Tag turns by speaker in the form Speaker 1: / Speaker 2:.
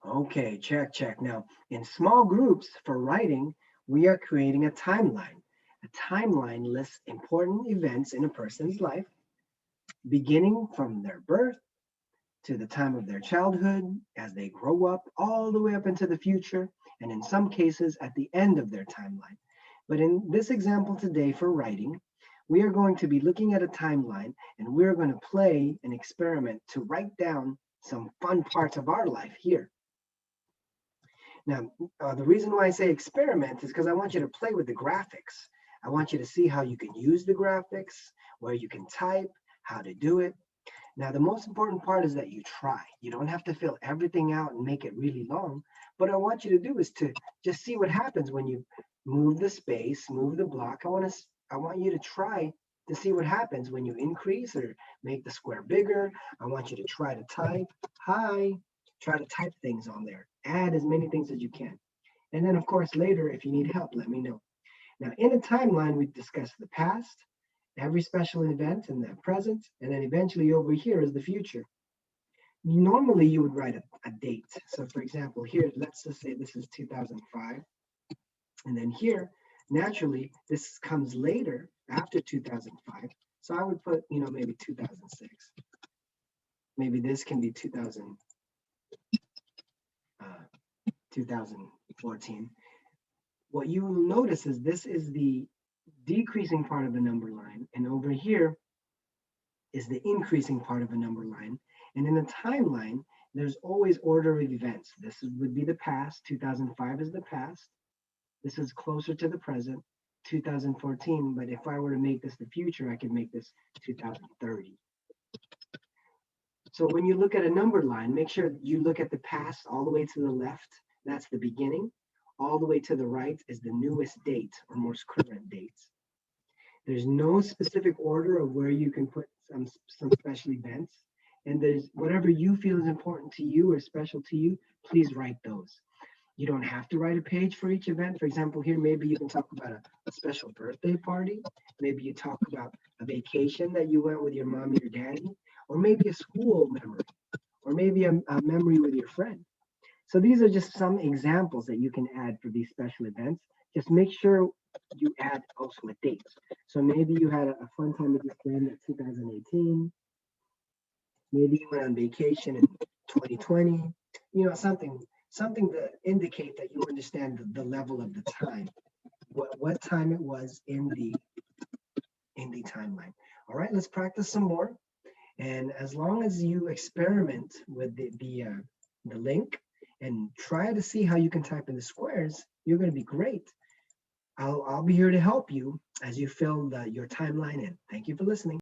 Speaker 1: Okay, check, check. Now, in small groups for writing, we are creating a timeline. A timeline lists important events in a person's life, beginning from their birth to the time of their childhood, as they grow up, all the way up into the future, and in some cases at the end of their timeline. But in this example today for writing, we are going to be looking at a timeline and we're going to play an experiment to write down some fun parts of our life here. Now, the reason why I say experiment is because I want you to play with the graphics. I want you to see how you can use the graphics, where you can type, how to do it. Now, the most important part is that you try. You don't have to fill everything out and make it really long. What I want you to do is to just see what happens when you move the space, move the block. I want you to try to see what happens when you increase or make the square bigger. I want you to try to type hi, try to type things on there. Add as many things as you can. And then, of course, later, if you need help, let me know. Now, in a timeline, we discuss the past, every special event in the present, and then eventually over here is the future. Normally, you would write a date. So, for example, here, let's just say this is 2005. And then here, naturally, this comes later after 2005. So I would put, maybe 2006. Maybe this can be 2014. What you will notice is this is the decreasing part of the number line, and over here is the increasing part of a number line. And in a timeline, there's always order of events. Would be the past. 2005 is the past. This is closer to the present, 2014. But if I were to make this the future, I could make this 2030. So when you look at a number line, make sure you look at the past all the way to the left. That's the beginning. All the way to the right is the newest date or most current dates. There's no specific order of where you can put some special events. And there's whatever you feel is important to you or special to you, please write those. You don't have to write a page for each event. For example, here, maybe you can talk about a special birthday party. Maybe you talk about a vacation that you went with your mom and your daddy, or maybe a school memory, or maybe a memory with your friend. So these are just some examples that you can add for these special events. Just make sure you add also a date. So maybe you had a fun time with your friend in 2018. Maybe you went on vacation in 2020. Something to indicate that you understand the level of the time, what time it was in the timeline. All right, let's practice some more. And as long as you experiment with the link and try to see how you can type in the squares, you're going to be great. I'll be here to help you as you fill your timeline in. Thank you for listening.